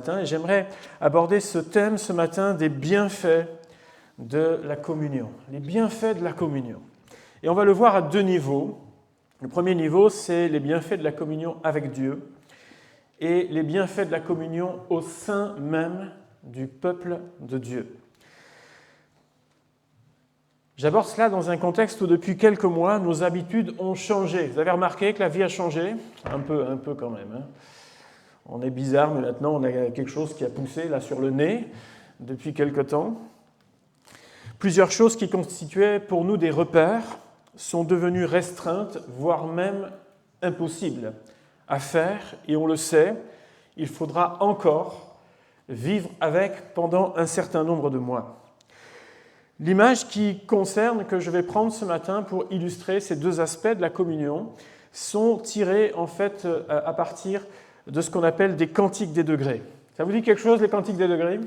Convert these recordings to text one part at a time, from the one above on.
matin et j'aimerais aborder ce thème ce matin des bienfaits de la communion. Les bienfaits de la communion. Et on va le voir à deux niveaux. Le premier niveau, c'est les bienfaits de la communion avec Dieu et les bienfaits de la communion au sein même du peuple de Dieu. J'aborde cela dans un contexte où depuis quelques mois, nos habitudes ont changé. Vous avez remarqué que la vie a changé ? Un peu quand même. Hein. On est bizarre, mais maintenant on a quelque chose qui a poussé là sur le nez depuis quelque temps. Plusieurs choses qui constituaient pour nous des repères sont devenues restreintes, voire même impossibles à faire. Et on le sait, il faudra encore vivre avec pendant un certain nombre de mois. L'image que je vais prendre ce matin pour illustrer ces deux aspects de la communion sont tirées en fait à partir de ce qu'on appelle des cantiques des degrés. Ça vous dit quelque chose, les cantiques des degrés ?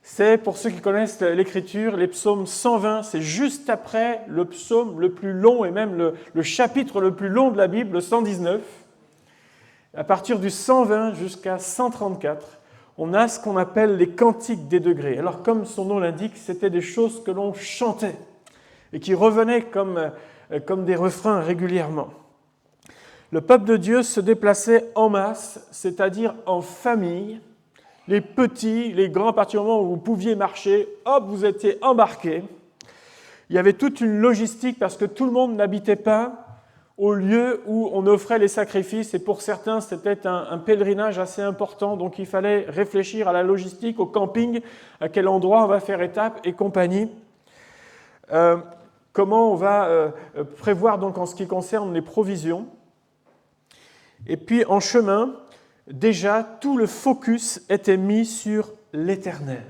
C'est, pour ceux qui connaissent l'écriture, les psaumes 120, c'est juste après le psaume le plus long et même le chapitre le plus long de la Bible, le 119. À partir du 120 jusqu'à 134, on a ce qu'on appelle les cantiques des degrés. Alors, comme son nom l'indique, c'était des choses que l'on chantait et qui revenaient comme des refrains régulièrement. Le peuple de Dieu se déplaçait en masse, c'est-à-dire en famille. Les petits, les grands, à partir du moment où vous pouviez marcher, hop, vous étiez embarqués. Il y avait toute une logistique parce que tout le monde n'habitait pas au lieu où on offrait les sacrifices. Et pour certains, c'était un pèlerinage assez important. Donc il fallait réfléchir à la logistique, au camping, à quel endroit on va faire étape et compagnie. Comment on va prévoir donc en ce qui concerne les provisions. Et puis en chemin, déjà, tout le focus était mis sur l'Éternel,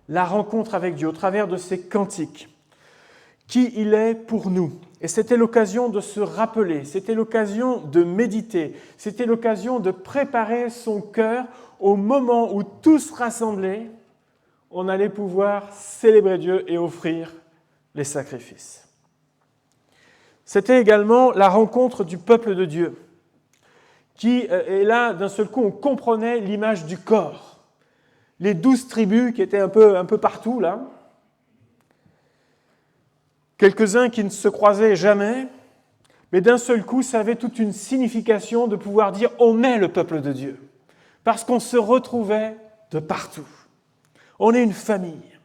la rencontre avec Dieu au travers de ces cantiques, qui il est pour nous. Et c'était l'occasion de se rappeler, c'était l'occasion de méditer, c'était l'occasion de préparer son cœur au moment où tous rassemblés, on allait pouvoir célébrer Dieu et offrir les sacrifices. C'était également la rencontre du peuple de Dieu. Et là, d'un seul coup, on comprenait l'image du corps. Les 12 tribus qui étaient un peu partout, là. Quelques-uns qui ne se croisaient jamais, mais d'un seul coup, ça avait toute une signification de pouvoir dire « on est le peuple de Dieu », parce qu'on se retrouvait de partout. On est une famille.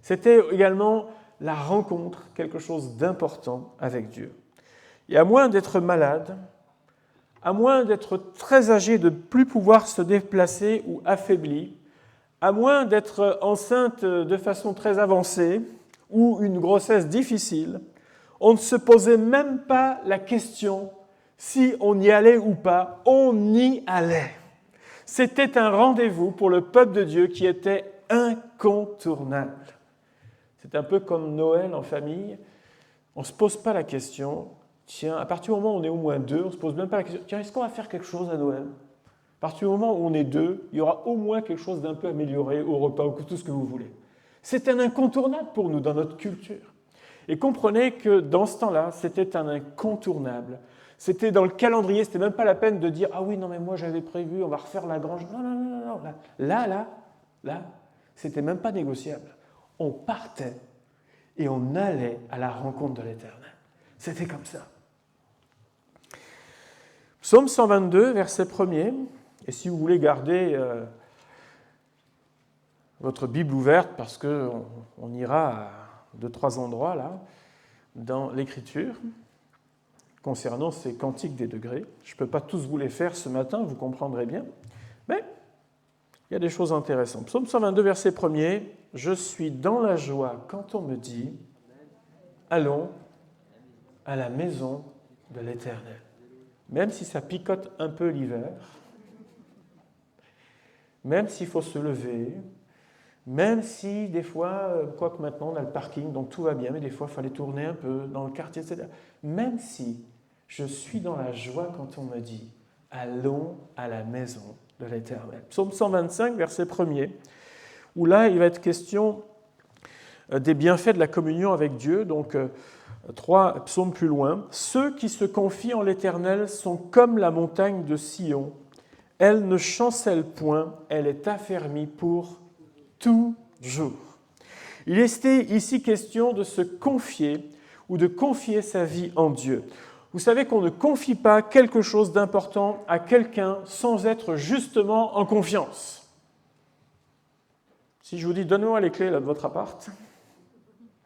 C'était également la rencontre, quelque chose d'important avec Dieu. Et à moins d'être malade, à moins d'être très âgé, de ne plus pouvoir se déplacer ou affaibli, à moins d'être enceinte de façon très avancée ou une grossesse difficile, on ne se posait même pas la question si on y allait ou pas, on y allait. C'était un rendez-vous pour le peuple de Dieu qui était incontournable. C'est un peu comme Noël en famille, on ne se pose pas la question. Tiens, à partir du moment où on est au moins deux, on ne se pose même pas la question, tiens, est-ce qu'on va faire quelque chose à Noël ? À partir du moment où on est deux, il y aura au moins quelque chose d'un peu amélioré au repas ou tout ce que vous voulez. C'est un incontournable pour nous dans notre culture. Et comprenez que dans ce temps-là, c'était un incontournable. C'était dans le calendrier, c'était même pas la peine de dire « Ah oui, non mais moi j'avais prévu, on va refaire la grange. » Non. Là, c'était même pas négociable. On partait et on allait à la rencontre de l'Éternel. C'était comme ça. Psaume 122, verset 1er, et si vous voulez garder votre Bible ouverte, parce qu'on ira à 2-3 endroits là, dans l'Écriture, concernant ces cantiques des degrés. Je ne peux pas tous vous les faire ce matin, vous comprendrez bien, mais il y a des choses intéressantes. Psaume 122, verset 1er, « Je suis dans la joie quand on me dit, allons à la maison de l'Éternel. » Même si ça picote un peu l'hiver, même s'il faut se lever, même si des fois, quoique maintenant on a le parking, donc tout va bien, mais des fois il fallait tourner un peu dans le quartier, etc. Même si je suis dans la joie quand on me dit « Allons à la maison de l'Éternel ». Psaume 125, verset 1er, où là il va être question des bienfaits de la communion avec Dieu, donc 3 psaumes plus loin. « Ceux qui se confient en l'Éternel sont comme la montagne de Sion. Elle ne chancelle point, elle est affermie pour toujours. Il est ici question de se confier ou de confier sa vie en Dieu. Vous savez qu'on ne confie pas quelque chose d'important à quelqu'un sans être justement en confiance. Si je vous dis, donnez-moi les clés là, de votre appart,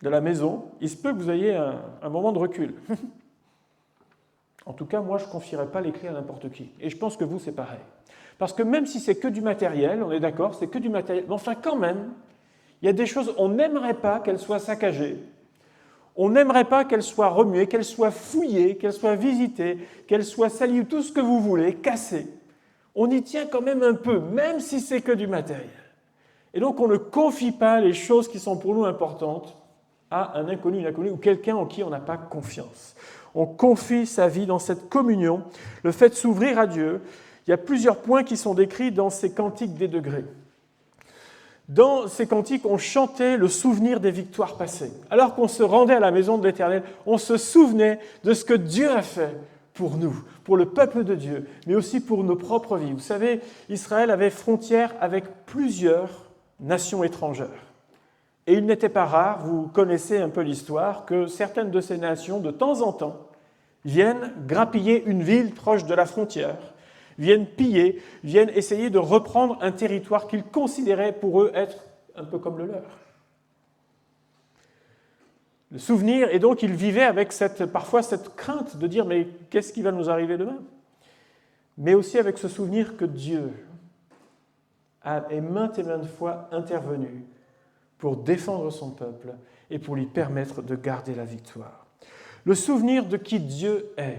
de la maison, il se peut que vous ayez un moment de recul. En tout cas, moi, je ne confierai pas les clés à n'importe qui. Et je pense que vous, c'est pareil. Parce que même si c'est que du matériel, on est d'accord, c'est que du matériel, mais enfin quand même, il y a des choses, on n'aimerait pas qu'elles soient saccagées. On n'aimerait pas qu'elles soient remuées, qu'elles soient fouillées, qu'elles soient visitées, qu'elles soient salies, tout ce que vous voulez, cassées. On y tient quand même un peu, même si c'est que du matériel. Et donc on ne confie pas les choses qui sont pour nous importantes à un inconnu, une inconnue ou quelqu'un en qui on n'a pas confiance. On confie sa vie dans cette communion, le fait de s'ouvrir à Dieu. Il y a plusieurs points qui sont décrits dans ces cantiques des degrés. Dans ces cantiques, on chantait le souvenir des victoires passées. Alors qu'on se rendait à la maison de l'Éternel, on se souvenait de ce que Dieu a fait pour nous, pour le peuple de Dieu, mais aussi pour nos propres vies. Vous savez, Israël avait frontière avec plusieurs nations étrangères. Et il n'était pas rare, vous connaissez un peu l'histoire, que certaines de ces nations, de temps en temps, viennent grappiller une ville proche de la frontière, viennent piller, viennent essayer de reprendre un territoire qu'ils considéraient pour eux être un peu comme le leur. Le souvenir, et donc ils vivaient avec parfois cette crainte de dire « mais qu'est-ce qui va nous arriver demain ?» Mais aussi avec ce souvenir que Dieu est maintes et maintes fois intervenu pour défendre son peuple et pour lui permettre de garder la victoire. Le souvenir de qui Dieu est,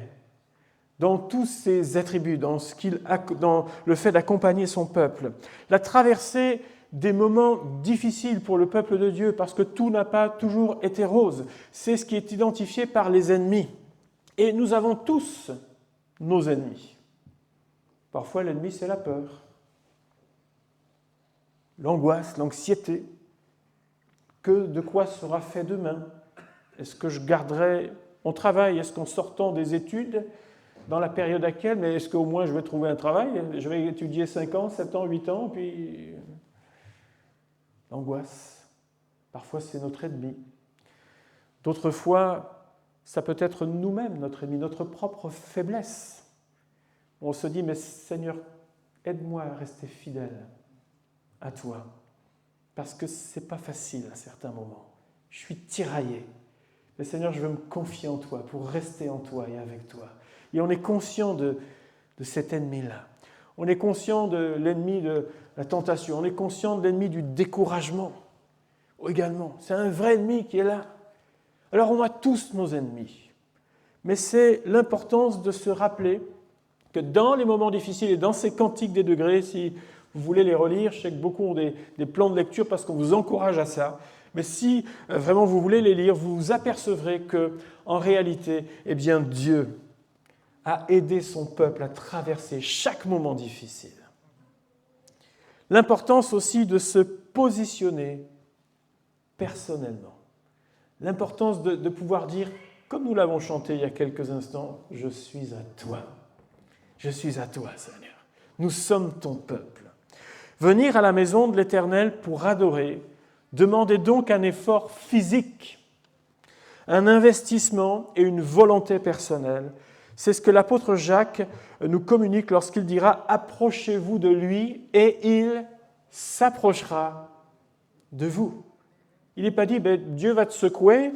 dans tous ses attributs, dans le fait d'accompagner son peuple, la traversée des moments difficiles pour le peuple de Dieu, parce que tout n'a pas toujours été rose. C'est ce qui est identifié par les ennemis. Et nous avons tous nos ennemis. Parfois, l'ennemi, c'est la peur, l'angoisse, l'anxiété. De quoi sera fait demain? Est-ce que je garderai mon travail? Est-ce qu'en sortant des études, dans la période actuelle, mais est-ce qu'au moins je vais trouver un travail? Je vais étudier 5 ans, 7 ans, 8 ans, puis l'angoisse. Parfois, c'est notre ennemi. D'autres fois, ça peut être nous-mêmes, notre ennemi, notre propre faiblesse. On se dit, mais Seigneur, aide-moi à rester fidèle à toi. Parce que ce n'est pas facile à certains moments. Je suis tiraillé. Mais Seigneur, je veux me confier en toi pour rester en toi et avec toi. Et on est conscient de cet ennemi-là. On est conscient de l'ennemi de la tentation. On est conscient de l'ennemi du découragement également. C'est un vrai ennemi qui est là. Alors on a tous nos ennemis. Mais c'est l'importance de se rappeler que dans les moments difficiles et dans ces cantiques des degrés, si vous voulez les relire, je sais que beaucoup ont des plans de lecture parce qu'on vous encourage à ça. Mais si vraiment vous voulez les lire, vous vous apercevrez qu'en réalité, eh bien, Dieu a aidé son peuple à traverser chaque moment difficile. L'importance aussi de se positionner personnellement. L'importance de pouvoir dire, comme nous l'avons chanté il y a quelques instants, « Je suis à toi. Je suis à toi, Seigneur. Nous sommes ton peuple. » Venir à la maison de l'Éternel pour adorer, demandez donc un effort physique, un investissement et une volonté personnelle. C'est ce que l'apôtre Jacques nous communique lorsqu'il dira « Approchez-vous de lui et il s'approchera de vous ». Il n'est pas dit « Dieu va te secouer ».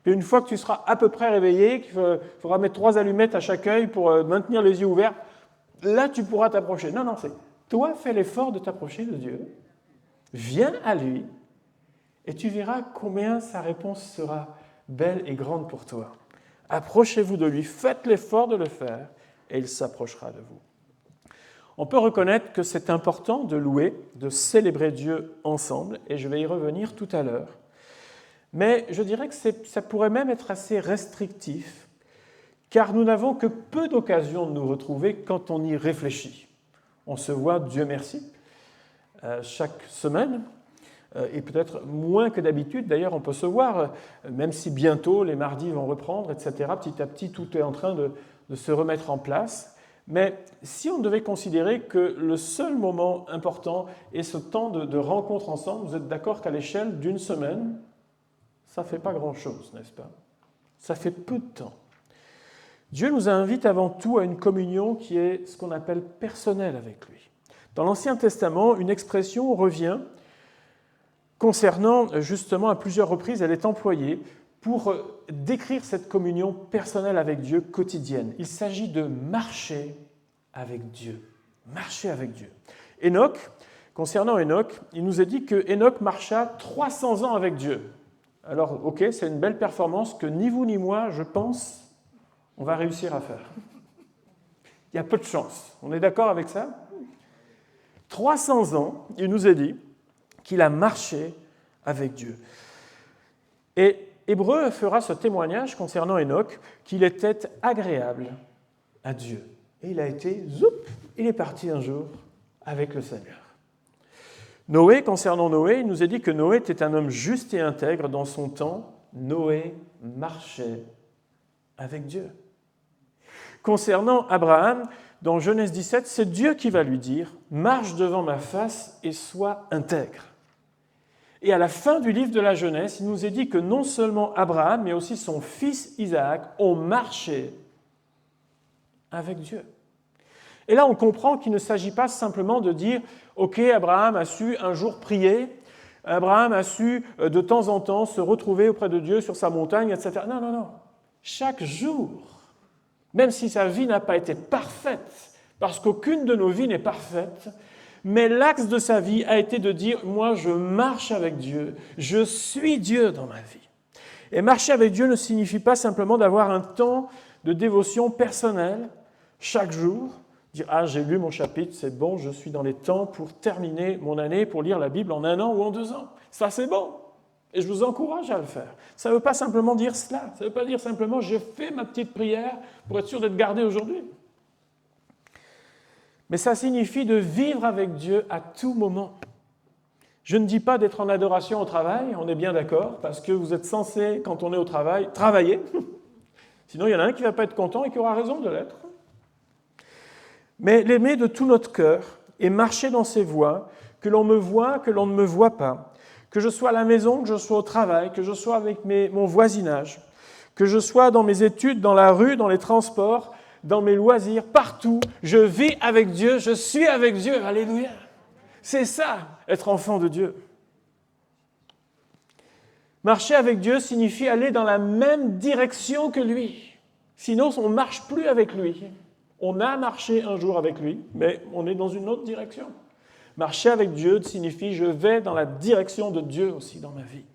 Et une fois que tu seras à peu près réveillé, qu'il faudra mettre 3 allumettes à chaque œil pour maintenir les yeux ouverts, là tu pourras t'approcher. Non, c'est toi fais l'effort de t'approcher de Dieu, viens à lui, et tu verras combien sa réponse sera belle et grande pour toi. Approchez-vous de lui, faites l'effort de le faire, et il s'approchera de vous. On peut reconnaître que c'est important de louer, de célébrer Dieu ensemble, et je vais y revenir tout à l'heure. Mais je dirais que ça pourrait même être assez restrictif, car nous n'avons que peu d'occasions de nous retrouver quand on y réfléchit. On se voit, Dieu merci, chaque semaine, et peut-être moins que d'habitude. D'ailleurs, on peut se voir, même si bientôt les mardis vont reprendre, etc. Petit à petit, tout est en train de se remettre en place. Mais si on devait considérer que le seul moment important est ce temps de rencontre ensemble, vous êtes d'accord qu'à l'échelle d'une semaine, ça ne fait pas grand-chose, n'est-ce pas? Ça fait peu de temps. Dieu nous invite avant tout à une communion qui est ce qu'on appelle personnelle avec lui. Dans l'Ancien Testament, une expression revient concernant justement à plusieurs reprises, elle est employée pour décrire cette communion personnelle avec Dieu quotidienne. Il s'agit de marcher avec Dieu. Marcher avec Dieu. Enoch, concernant Enoch, il nous est dit que Enoch marcha 300 ans avec Dieu. Alors, ok, c'est une belle performance que ni vous ni moi, je pense, on va réussir à faire. Il y a peu de chance. On est d'accord avec ça? 300 ans, il nous est dit qu'il a marché avec Dieu. Et Hébreu fera ce témoignage concernant Enoch, qu'il était agréable à Dieu. Et il a été, il est parti un jour avec le Seigneur. Noé, concernant Noé, il nous est dit que Noé était un homme juste et intègre dans son temps. Noé marchait avec Dieu. Concernant Abraham, dans Genèse 17, c'est Dieu qui va lui dire « Marche devant ma face et sois intègre ». Et à la fin du livre de la Genèse, il nous est dit que non seulement Abraham, mais aussi son fils Isaac ont marché avec Dieu. Et là, on comprend qu'il ne s'agit pas simplement de dire « Ok, Abraham a su un jour prier, Abraham a su de temps en temps se retrouver auprès de Dieu sur sa montagne, etc. » Non, non, non. Chaque jour, même si sa vie n'a pas été parfaite, parce qu'aucune de nos vies n'est parfaite, mais l'axe de sa vie a été de dire « Moi, je marche avec Dieu, je suis Dieu dans ma vie. » Et marcher avec Dieu ne signifie pas simplement d'avoir un temps de dévotion personnelle chaque jour, dire « Ah, j'ai lu mon chapitre, c'est bon, je suis dans les temps pour terminer mon année, pour lire la Bible en 1 an ou en 2 ans. » Ça, c'est bon. Et je vous encourage à le faire. Ça ne veut pas simplement dire cela. Ça ne veut pas dire simplement « J'ai fait ma petite prière pour être sûr d'être gardé aujourd'hui. » Mais ça signifie de vivre avec Dieu à tout moment. Je ne dis pas d'être en adoration au travail, on est bien d'accord, parce que vous êtes censé, quand on est au travail, travailler. Sinon, il y en a un qui ne va pas être content et qui aura raison de l'être. Mais l'aimer de tout notre cœur et marcher dans ses voies, que l'on me voit, que l'on ne me voit pas, que je sois à la maison, que je sois au travail, que je sois avec mon voisinage, que je sois dans mes études, dans la rue, dans les transports, dans mes loisirs, partout, je vis avec Dieu, je suis avec Dieu, alléluia. C'est ça, être enfant de Dieu. Marcher avec Dieu signifie aller dans la même direction que lui. Sinon, on ne marche plus avec lui. On a marché un jour avec lui, mais on est dans une autre direction. Marcher avec Dieu signifie je vais dans la direction de Dieu aussi dans ma vie.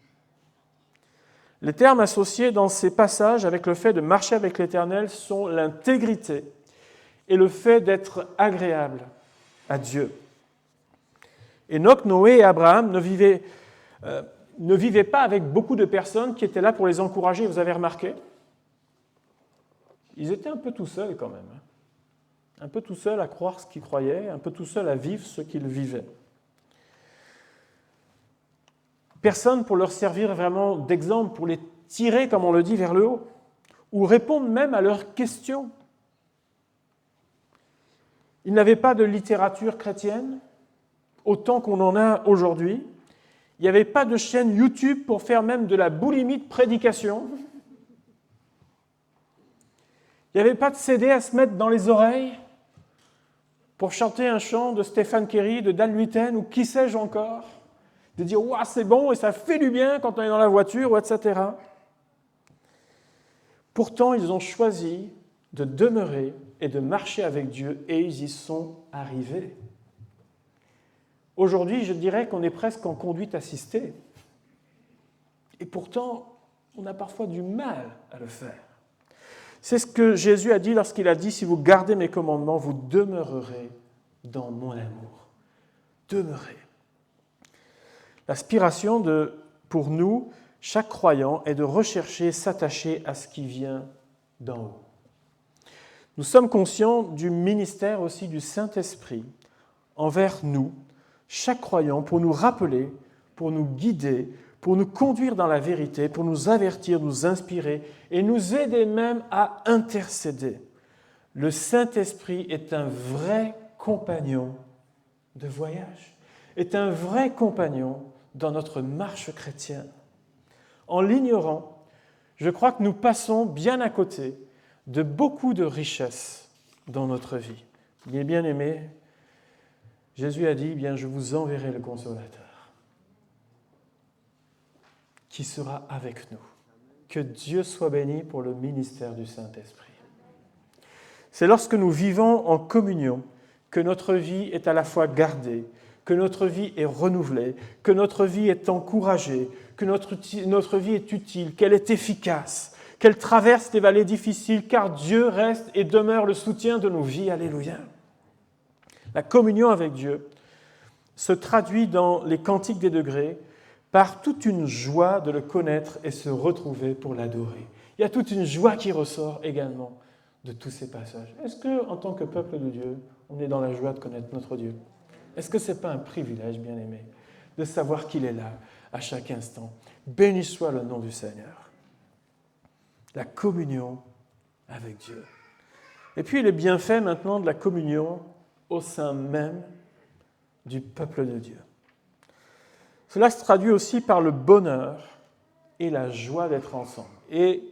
Les termes associés dans ces passages avec le fait de marcher avec l'Éternel sont l'intégrité et le fait d'être agréable à Dieu. Enoch, Noé et Abraham ne vivaient pas avec beaucoup de personnes qui étaient là pour les encourager, vous avez remarqué? Ils étaient un peu tout seuls quand même. Un peu tout seuls à croire ce qu'ils croyaient, un peu tout seuls à vivre ce qu'ils vivaient. Personne pour leur servir vraiment d'exemple, pour les tirer, comme on le dit, vers le haut, ou répondre même à leurs questions. Ils n'avaient pas de littérature chrétienne, autant qu'on en a aujourd'hui. Il n'y avait pas de chaîne YouTube pour faire même de la boulimie de prédication. Il n'y avait pas de CD à se mettre dans les oreilles pour chanter un chant de Stéphane Kerry, de Dan Luiten, ou qui sais-je encore, de dire « Ouah, c'est bon et ça fait du bien quand on est dans la voiture », etc. Pourtant, ils ont choisi de demeurer et de marcher avec Dieu, et ils y sont arrivés. Aujourd'hui, je dirais qu'on est presque en conduite assistée. Et pourtant, on a parfois du mal à le faire. C'est ce que Jésus a dit lorsqu'il a dit « Si vous gardez mes commandements, vous demeurerez dans mon amour. » Demeurez. L'aspiration pour nous, chaque croyant, est de rechercher, s'attacher à ce qui vient d'en haut. Nous sommes conscients du ministère aussi du Saint-Esprit envers nous, chaque croyant, pour nous rappeler, pour nous guider, pour nous conduire dans la vérité, pour nous avertir, nous inspirer et nous aider même à intercéder. Le Saint-Esprit est un vrai compagnon de voyage, est un vrai compagnon dans notre marche chrétienne. En l'ignorant, je crois que nous passons bien à côté de beaucoup de richesses dans notre vie. Mes bien-aimés, Jésus a dit, bien, je vous enverrai le Consolateur qui sera avec nous. Que Dieu soit béni pour le ministère du Saint-Esprit. C'est lorsque nous vivons en communion que notre vie est à la fois gardée, que notre vie est renouvelée, que notre vie est encouragée, que notre vie est utile, qu'elle est efficace, qu'elle traverse des vallées difficiles, car Dieu reste et demeure le soutien de nos vies. Alléluia. La communion avec Dieu se traduit dans les cantiques des degrés par toute une joie de le connaître et se retrouver pour l'adorer. Il y a toute une joie qui ressort également de tous ces passages. Est-ce que, en tant que peuple de Dieu, on est dans la joie de connaître notre Dieu? Est-ce que ce n'est pas un privilège, bien-aimé, de savoir qu'il est là à chaque instant? Béni soit le nom du Seigneur. La communion avec Dieu. Et puis les bienfaits maintenant de la communion au sein même du peuple de Dieu. Cela se traduit aussi par le bonheur et la joie d'être ensemble. Et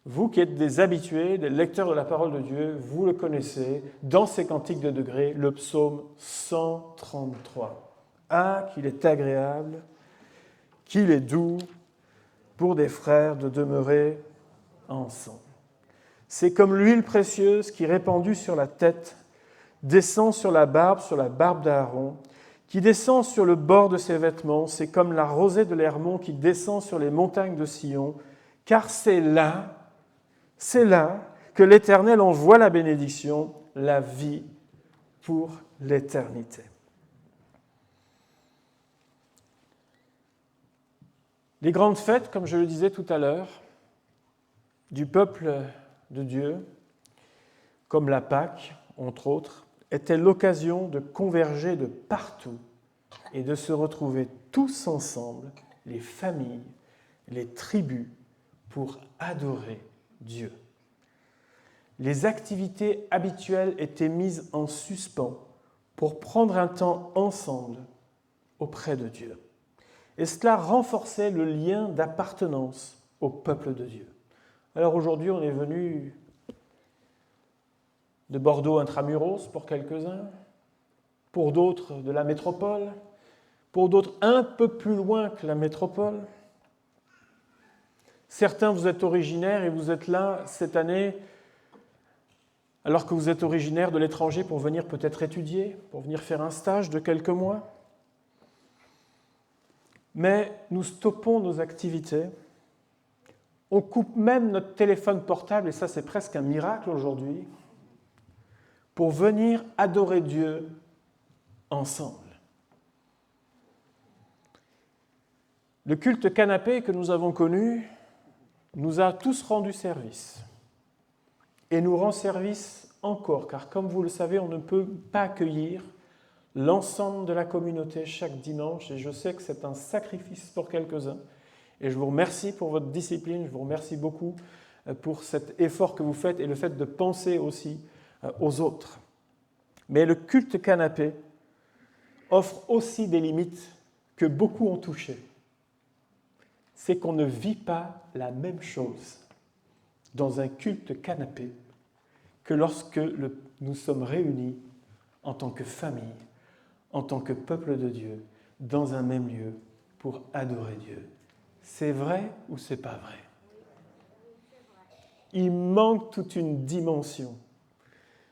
vous qui êtes des habitués, des lecteurs de la parole de Dieu, vous le connaissez, dans ces cantiques de degrés, le psaume 133. Ah, qu'il est agréable, qu'il est doux pour des frères de demeurer ensemble. C'est comme l'huile précieuse qui, répandue sur la tête, descend sur la barbe d'Aaron, qui descend sur le bord de ses vêtements. C'est comme la rosée de l'Hermon qui descend sur les montagnes de Sion, car c'est là que l'Éternel envoie la bénédiction, la vie pour l'éternité. Les grandes fêtes, comme je le disais tout à l'heure, du peuple de Dieu, comme la Pâque, entre autres, étaient l'occasion de converger de partout et de se retrouver tous ensemble, les familles, les tribus, pour adorer Dieu. Les activités habituelles étaient mises en suspens pour prendre un temps ensemble auprès de Dieu. Et cela renforçait le lien d'appartenance au peuple de Dieu. Alors aujourd'hui, on est venu de Bordeaux intramuros pour quelques-uns, pour d'autres de la métropole, pour d'autres un peu plus loin que la métropole. Certains, vous êtes originaires et vous êtes là cette année alors que vous êtes originaire de l'étranger pour venir peut-être étudier, pour venir faire un stage de quelques mois. Mais nous stoppons nos activités. On coupe même notre téléphone portable, et ça c'est presque un miracle aujourd'hui, pour venir adorer Dieu ensemble. Le culte canapé que nous avons connu nous a tous rendu service et nous rend service encore, car comme vous le savez, on ne peut pas accueillir l'ensemble de la communauté chaque dimanche, et je sais que c'est un sacrifice pour quelques-uns, et je vous remercie pour votre discipline, je vous remercie beaucoup pour cet effort que vous faites et le fait de penser aussi aux autres. Mais le culte canapé offre aussi des limites que beaucoup ont touchées. C'est qu'on ne vit pas la même chose dans un culte canapé que lorsque nous sommes réunis en tant que famille, en tant que peuple de Dieu, dans un même lieu pour adorer Dieu. C'est vrai ou c'est pas vrai? Il manque toute une dimension.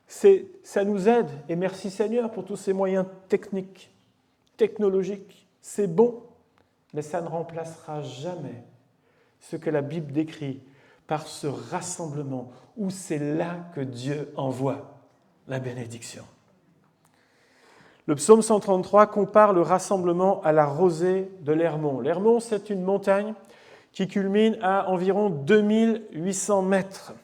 Ça nous aide, et merci Seigneur pour tous ces moyens techniques, technologiques. C'est bon, mais ça ne remplacera jamais ce que la Bible décrit par ce rassemblement où c'est là que Dieu envoie la bénédiction. Le psaume 133 compare le rassemblement à la rosée de l'Hermon. L'Hermon, c'est une montagne qui culmine à environ 2800 mètres.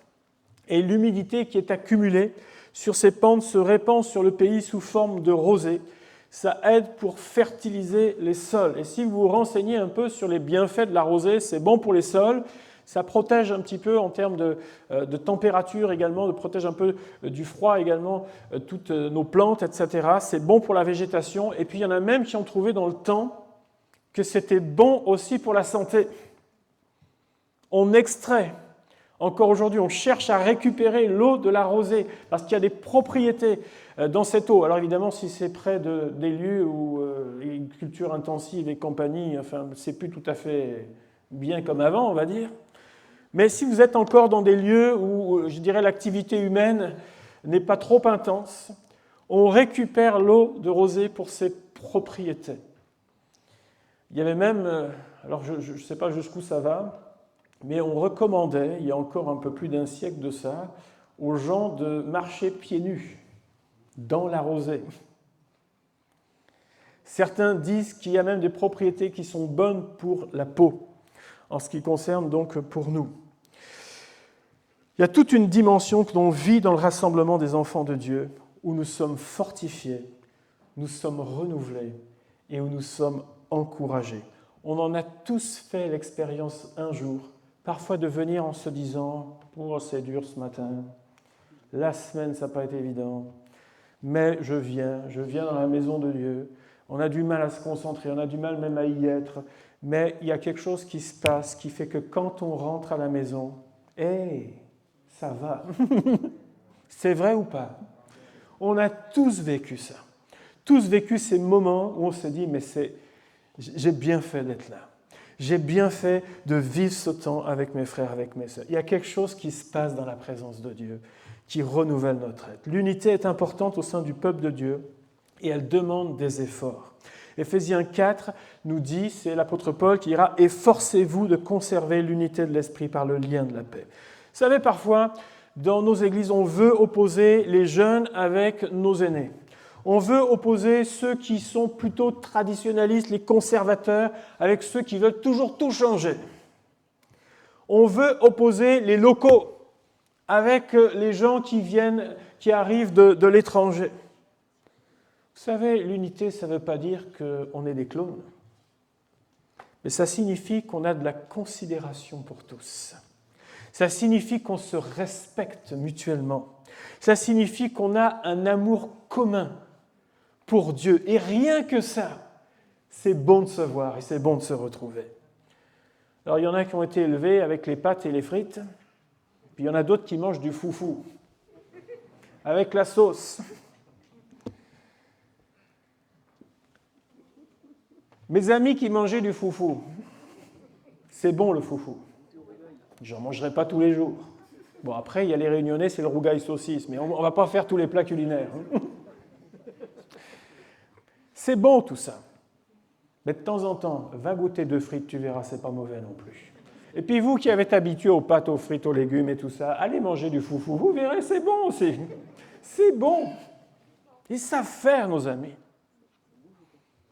Et l'humidité qui est accumulée sur ces pentes se répand sur le pays sous forme de rosée. Ça aide pour fertiliser les sols. Et si vous vous renseignez un peu sur les bienfaits de la rosée, c'est bon pour les sols, Ça protège un petit peu en termes de température également, de protège un peu du froid également, toutes nos plantes, etc. C'est bon pour la végétation. Et puis il y en a même qui ont trouvé dans le temps que c'était bon aussi pour la santé. On extrait. Encore aujourd'hui, on cherche à récupérer l'eau de la rosée parce qu'il y a des propriétés dans cette eau. Alors évidemment, si c'est près des lieux où une culture intensive et compagnie, enfin, c'est plus tout à fait bien comme avant, on va dire. Mais si vous êtes encore dans des lieux où, je dirais, l'activité humaine n'est pas trop intense, on récupère l'eau de rosée pour ses propriétés. Il y avait même, alors je ne sais pas jusqu'où ça va, mais on recommandait, il y a encore un peu plus d'un siècle de ça, aux gens de marcher pieds nus dans la rosée. Certains disent qu'il y a même des propriétés qui sont bonnes pour la peau, en ce qui concerne donc pour nous. Il y a toute une dimension que l'on vit dans le rassemblement des enfants de Dieu, où nous sommes fortifiés, nous sommes renouvelés et où nous sommes encouragés. On en a tous fait l'expérience un jour, parfois de venir en se disant « Oh, c'est dur ce matin, la semaine, ça n'a pas été évident, mais je viens dans la maison de Dieu. On a du mal à se concentrer, on a du mal même à y être, mais il y a quelque chose qui se passe qui fait que quand on rentre à la maison, hey, ça va. C'est vrai ou pas? On a tous vécu ça. Tous vécu ces moments où on se dit, mais j'ai bien fait d'être là. J'ai bien fait de vivre ce temps avec mes frères, avec mes sœurs. Il y a quelque chose qui se passe dans la présence de Dieu, qui renouvelle notre être. L'unité est importante au sein du peuple de Dieu et elle demande des efforts. Éphésiens 4 nous dit, c'est l'apôtre Paul qui dira « Efforcez-vous de conserver l'unité de l'esprit par le lien de la paix ». Vous savez, parfois, dans nos églises, on veut opposer les jeunes avec nos aînés. On veut opposer ceux qui sont plutôt traditionnalistes, les conservateurs, avec ceux qui veulent toujours tout changer. On veut opposer les locaux avec les gens qui arrivent de l'étranger. Vous savez, l'unité, ça ne veut pas dire qu'on est des clones, mais ça signifie qu'on a de la considération pour tous. Ça signifie qu'on se respecte mutuellement. Ça signifie qu'on a un amour commun pour Dieu. Et rien que ça, c'est bon de se voir et c'est bon de se retrouver. Alors, il y en a qui ont été élevés avec les pâtes et les frites, puis il y en a d'autres qui mangent du foufou, avec la sauce. Mes amis qui mangeaient du foufou, c'est bon le foufou. Je n'en mangerai pas tous les jours. Bon, après, il y a les Réunionnais, c'est le rougail saucisse, mais on ne va pas faire tous les plats culinaires. C'est bon tout ça. Mais de temps en temps, va goûter 2 frites, tu verras, c'est pas mauvais non plus. Et puis vous qui avez été habitués aux pâtes, aux frites, aux légumes et tout ça, allez manger du foufou, vous verrez, c'est bon aussi. C'est bon. Ils savent faire, nos amis.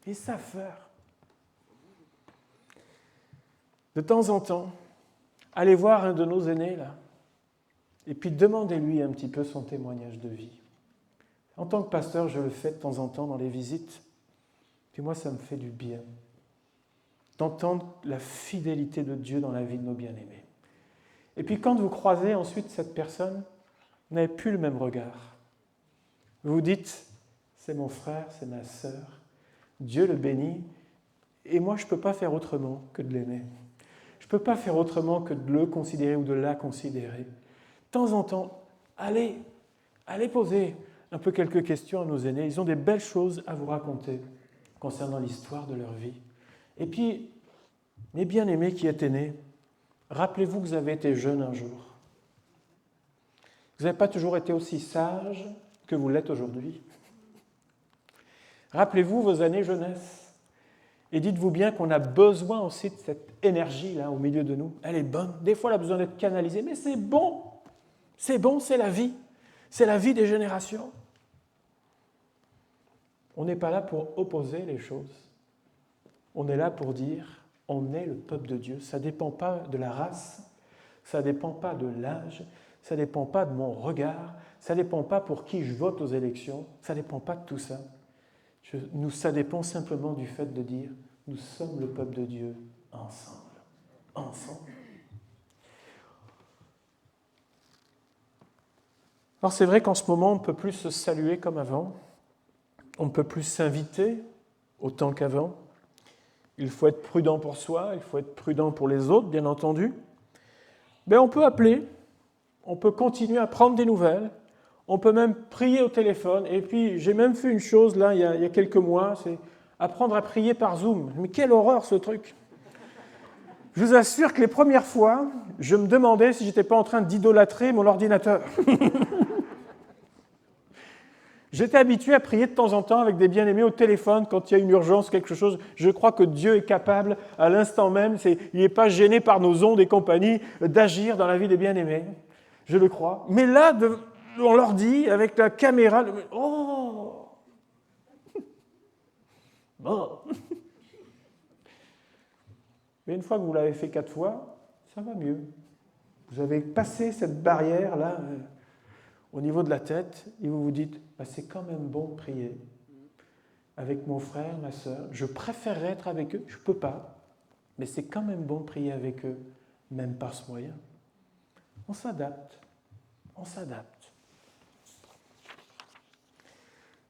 Ils savent faire. De temps en temps, allez voir un de nos aînés, là, et puis demandez-lui un petit peu son témoignage de vie. En tant que pasteur, je le fais de temps en temps dans les visites. Puis moi, ça me fait du bien d'entendre la fidélité de Dieu dans la vie de nos bien-aimés. Et puis quand vous croisez ensuite cette personne, vous n'avez plus le même regard. Vous vous dites, c'est mon frère, c'est ma sœur, Dieu le bénit, et moi je ne peux pas faire autrement que de l'aimer. Je ne peux pas faire autrement que de le considérer ou de la considérer. De temps en temps, allez poser un peu quelques questions à nos aînés. Ils ont des belles choses à vous raconter concernant l'histoire de leur vie. Et puis, mes bien-aimés qui êtes aînés, rappelez-vous que vous avez été jeunes un jour. Vous n'avez pas toujours été aussi sages que vous l'êtes aujourd'hui. Rappelez-vous vos années jeunesse. Et dites-vous bien qu'on a besoin aussi de cette énergie-là au milieu de nous. Elle est bonne. Des fois, elle a besoin d'être canalisée, mais c'est bon. C'est bon, c'est la vie. C'est la vie des générations. On n'est pas là pour opposer les choses. On est là pour dire, on est le peuple de Dieu. Ça ne dépend pas de la race, ça ne dépend pas de l'âge, ça ne dépend pas de mon regard, ça ne dépend pas pour qui je vote aux élections, ça ne dépend pas de tout ça. Ça dépend simplement du fait de dire, nous sommes le peuple de Dieu ensemble. Ensemble. Alors c'est vrai qu'en ce moment, on ne peut plus se saluer comme avant, on ne peut plus s'inviter autant qu'avant. Il faut être prudent pour soi, il faut être prudent pour les autres, bien entendu. Mais on peut appeler, on peut continuer à prendre des nouvelles, on peut même prier au téléphone. Et puis j'ai même fait une chose là, il y a quelques mois, c'est apprendre à prier par Zoom. Mais quelle horreur ce truc! Je vous assure que les premières fois, je me demandais si je n'étais pas en train d'idolâtrer mon ordinateur. J'étais habitué à prier de temps en temps avec des bien-aimés au téléphone quand il y a une urgence, quelque chose. Je crois que Dieu est capable, à l'instant même, il n'est pas gêné par nos ondes et compagnie, d'agir dans la vie des bien-aimés. Je le crois. Mais là, on leur dit, avec la caméra, oh bon. Mais une fois que vous l'avez fait 4 fois, ça va mieux. Vous avez passé cette barrière-là au niveau de la tête et vous vous dites, c'est quand même bon de prier avec mon frère, ma sœur. Je préférerais être avec eux, je ne peux pas, mais c'est quand même bon de prier avec eux, même par ce moyen. On s'adapte, on s'adapte.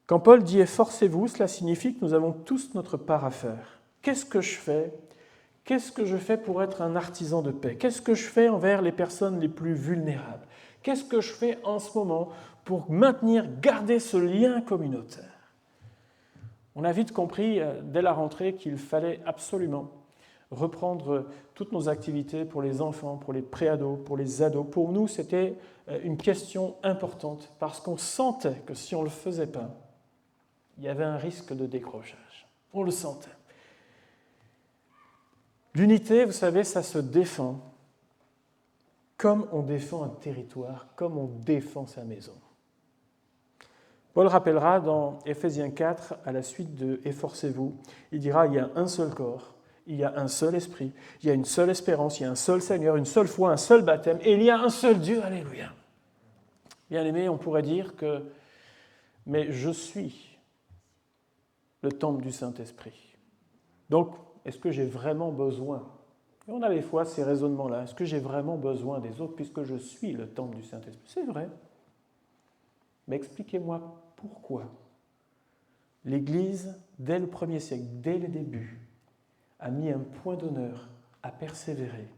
Quand Paul dit « efforcez-vous », cela signifie que nous avons tous notre part à faire. Qu'est-ce que je fais ? Qu'est-ce que je fais pour être un artisan de paix ? Qu'est-ce que je fais envers les personnes les plus vulnérables ? Qu'est-ce que je fais en ce moment pour maintenir, garder ce lien communautaire ? On a vite compris dès la rentrée qu'il fallait absolument reprendre toutes nos activités pour les enfants, pour les préados, pour les ados. Pour nous, c'était une question importante parce qu'on sentait que si on ne le faisait pas, il y avait un risque de décrochage. On le sentait. L'unité, vous savez, ça se défend comme on défend un territoire, comme on défend sa maison. Paul rappellera dans Éphésiens 4, à la suite de « Efforcez-vous », il dira « Il y a un seul corps, il y a un seul esprit, il y a une seule espérance, il y a un seul Seigneur, une seule foi, un seul baptême, et il y a un seul Dieu, alléluia ». Bien-aimés, on pourrait dire que « Mais je suis le temple du Saint-Esprit ». Donc, est-ce que j'ai vraiment besoin ? Et on a des fois ces raisonnements-là. Est-ce que j'ai vraiment besoin des autres puisque je suis le temple du Saint-Esprit ? C'est vrai. Mais expliquez-moi pourquoi l'Église, dès le 1er siècle, dès le début, a mis un point d'honneur à persévérer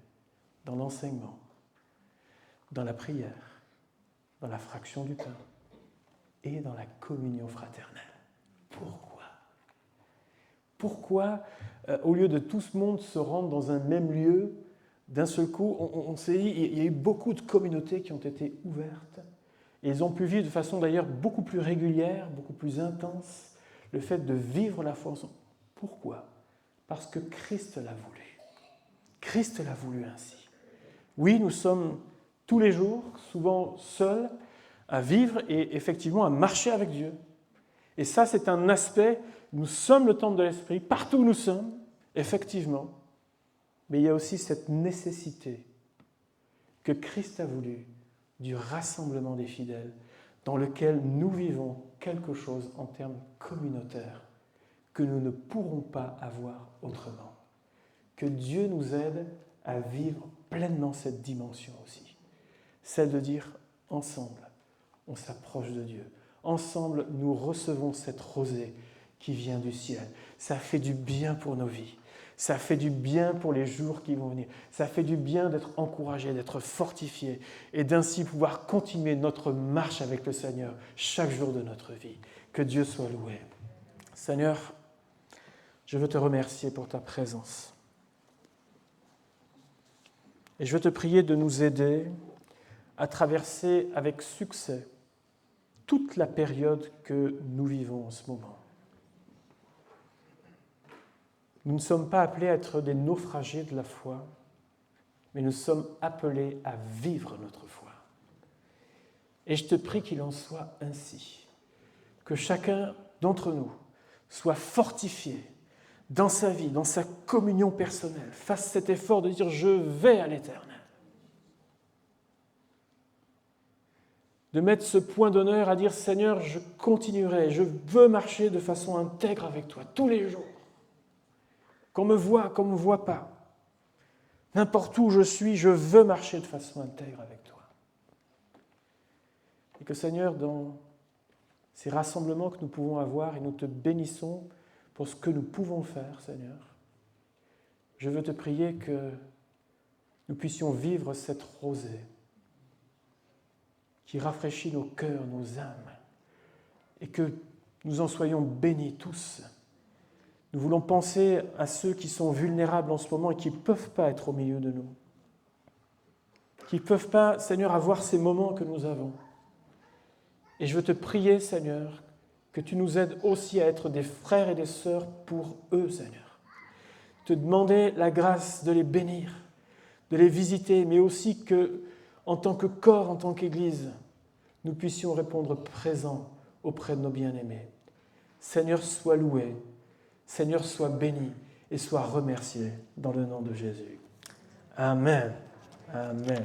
dans l'enseignement, dans la prière, dans la fraction du pain et dans la communion fraternelle. Pourquoi ? Pourquoi, au lieu de tout ce monde se rendre dans un même lieu, d'un seul coup, on s'est dit, il y a eu beaucoup de communautés qui ont été ouvertes, et ils ont pu vivre de façon d'ailleurs beaucoup plus régulière, beaucoup plus intense, le fait de vivre la foi ensemble. Pourquoi ? Parce que Christ l'a voulu. Christ l'a voulu ainsi. Oui, nous sommes tous les jours, souvent seuls, à vivre et effectivement à marcher avec Dieu. Et ça, c'est un aspect, nous sommes le temple de l'Esprit, partout où nous sommes, effectivement. Mais il y a aussi cette nécessité que Christ a voulu du rassemblement des fidèles, dans lequel nous vivons quelque chose en termes communautaires que nous ne pourrons pas avoir autrement. Que Dieu nous aide à vivre pleinement cette dimension aussi. Celle de dire, ensemble, on s'approche de Dieu. Ensemble, nous recevons cette rosée qui vient du ciel. Ça fait du bien pour nos vies. Ça fait du bien pour les jours qui vont venir. Ça fait du bien d'être encouragé, d'être fortifié et d'ainsi pouvoir continuer notre marche avec le Seigneur chaque jour de notre vie. Que Dieu soit loué. Seigneur, je veux te remercier pour ta présence. Et je veux te prier de nous aider à traverser avec succès toute la période que nous vivons en ce moment. Nous ne sommes pas appelés à être des naufragés de la foi, mais nous sommes appelés à vivre notre foi. Et je te prie qu'il en soit ainsi, que chacun d'entre nous soit fortifié dans sa vie, dans sa communion personnelle, fasse cet effort de dire « je vais à l'Éternel ». De mettre ce point d'honneur à dire « Seigneur, je continuerai, je veux marcher de façon intègre avec toi tous les jours ». Qu'on me voit, qu'on ne me voit pas. N'importe où je suis, je veux marcher de façon intègre avec toi. Et que Seigneur, dans ces rassemblements que nous pouvons avoir, et nous te bénissons pour ce que nous pouvons faire, Seigneur, je veux te prier que nous puissions vivre cette rosée qui rafraîchit nos cœurs, nos âmes, et que nous en soyons bénis tous. Nous voulons penser à ceux qui sont vulnérables en ce moment et qui ne peuvent pas être au milieu de nous, qui ne peuvent pas, Seigneur, avoir ces moments que nous avons. Et je veux te prier, Seigneur, que tu nous aides aussi à être des frères et des sœurs pour eux, Seigneur. Te demander la grâce de les bénir, de les visiter, mais aussi que, en tant que corps, en tant qu'Église, nous puissions répondre présents auprès de nos bien-aimés. Seigneur, sois loué, Seigneur, sois béni et sois remercié dans le nom de Jésus. Amen. Amen.